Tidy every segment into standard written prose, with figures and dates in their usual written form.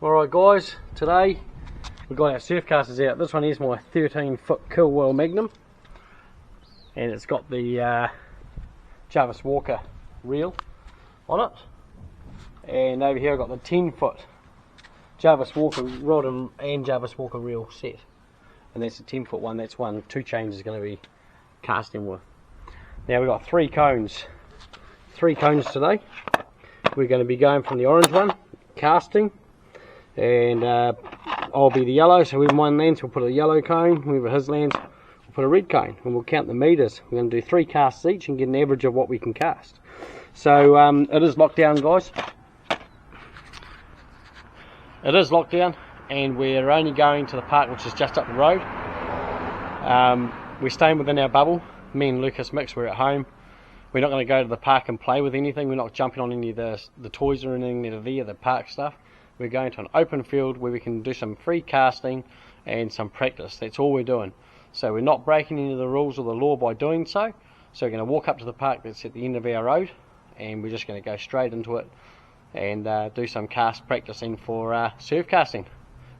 Alright guys, today we've got our surf casters out. This one is my 13-foot Kilwell Magnum, and it's got the Jarvis Walker reel on it, and over here I've got the 10-foot Jarvis Walker rod and Jarvis Walker reel set, and that's the 10-foot one. That's one 2 chains is going to be casting with. Now we've got three cones today. We're going to be going from the orange one, casting, and I'll be the yellow, so when one lands we'll put a yellow cone, whenever his lands we'll put a red cone, and we'll count the meters. We're going to do 3 casts each and get an average of what we can cast. So it is locked down, guys. It is locked down, and we're only going to the park which is just up the road. We're staying within our bubble. Me and Lucas Mix, we're at home. We're not going to go to the park and play with anything. We're not jumping on any of the toys or anything that are there, the park stuff. We're going to an open field where we can do some free casting and some practice. That's all we're doing. So we're not breaking any of the rules or the law by doing so. So we're going to walk up to the park that's at the end of our road, and we're just going to go straight into it and do some cast practicing for surf casting.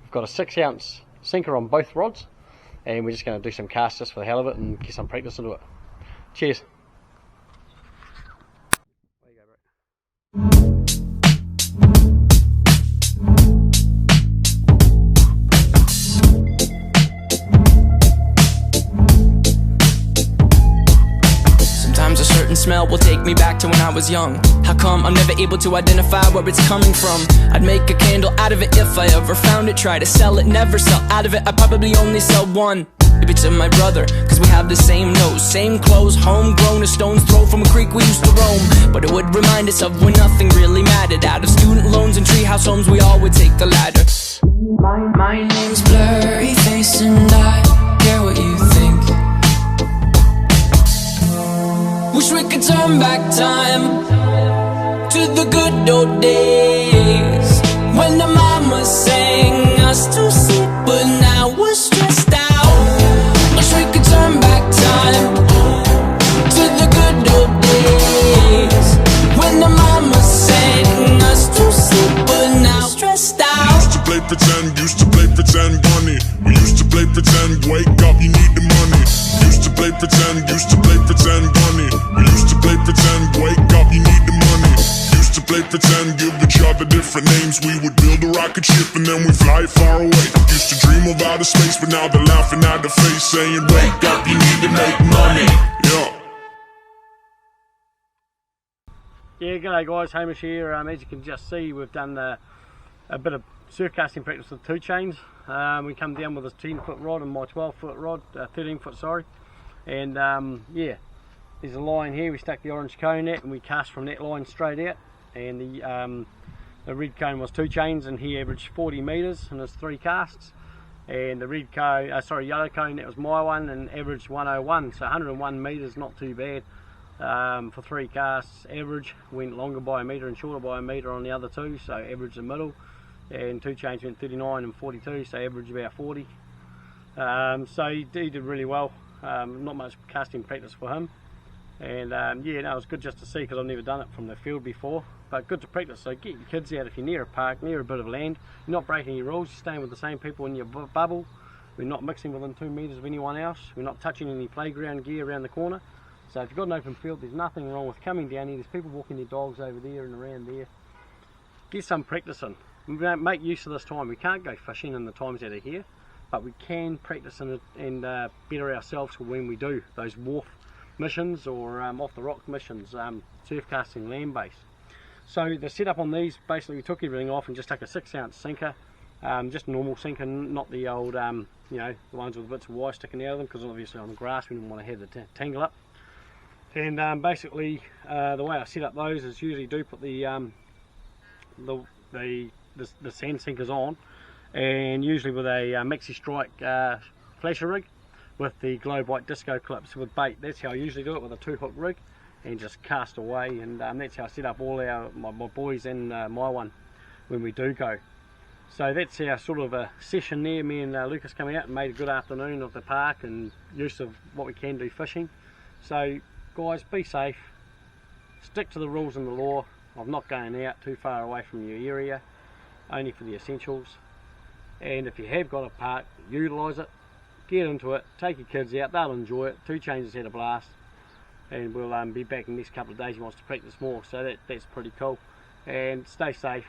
We've got a 6-ounce sinker on both rods, and we're just going to do some casts just for the hell of it and get some practice into it. Cheers. Smell will take me back to when I was young. How come I'm never able to identify where it's coming from? I'd make a candle out of it if I ever found it. Try to sell it, never sell out of it. I'd probably only sell one. Maybe to my brother, cause we have the same nose, same clothes, homegrown, a stone's throw from a creek we used to roam. But it would remind us of when nothing really mattered. Out of student loans and treehouse homes, we all would take the ladder. My name's Blurry Face and I care what you think. Wish we could turn back time to the good old days when the mama sang us to sleep, but now we're stressed out. Wish we could turn back time to the good old days when the mama sang us to sleep, but now stressed out. Used to play pretend bunny. We used to play pretend, wake up, you need the money. Used to play pretend bunny. We used to play pretend, wake up, you need the money. Used to play pretend, give each other different names. We would build a rocket ship and then we fly far away. Used to dream of outer space, but now they're laughing at the face, saying wake up, you need to make money. Yeah, g'day guys, Hamish here. As you can just see, we've done a bit of surf casting practice with 2 chains. We come down with this 10-foot rod and my 12-foot rod, 13-foot, sorry. And yeah, there's a line here we stuck the orange cone at, and we cast from that line straight out. And the red cone was 2 chains, and he averaged 40 meters in his 3 casts. And the red cone, yellow cone, that was my one, and averaged 101. So 101 meters, not too bad for 3 casts. Average went longer by a meter and shorter by a meter on the other 2, so average the middle. And 2 chains went 39 and 42, so average about 40. So he did really well. Not much casting practice for him, and yeah, no, it was good just to see, because I've never done it from the field before, but good to practice. So get your kids out if you're near a park, near a bit of land. You're not breaking your rules, you're staying with the same people in your bubble. We're not mixing within 2 meters of anyone else. We're not touching any playground gear around the corner. So if you've got an open field, there's nothing wrong with coming down here. There's people walking their dogs over there and around there. Get some practice in. Make use of this time. We can't go fishing in the times that are here, but we can practice in it and better ourselves for when we do those wharf missions or off the rock missions, surf casting land based. So the setup on these, basically we took everything off and just took a 6-ounce sinker, just a normal sinker, not the old you know, the ones with bits of wire sticking out of them, because obviously on the grass we didn't want to have the tangle up. And basically the way I set up those is usually do put the sand sinkers on, and usually with a Maxi Strike flasher rig with the globe white disco clips with bait. That's how I usually do it, with a 2-hook rig, and just cast away. And that's how I set up all my boys and my one when we do go. So that's our sort of a session there. Me and Lucas come out and made a good afternoon of the park and use of what we can do fishing. So guys, be safe, stick to the rules and the law of not going out too far away from your area, only for the essentials. And if you have got a park, utilise it, get into it, take your kids out, they'll enjoy it. 2 Chains has had a blast, and we'll be back in the next couple of days. He wants to practice more, so that's pretty cool. And stay safe.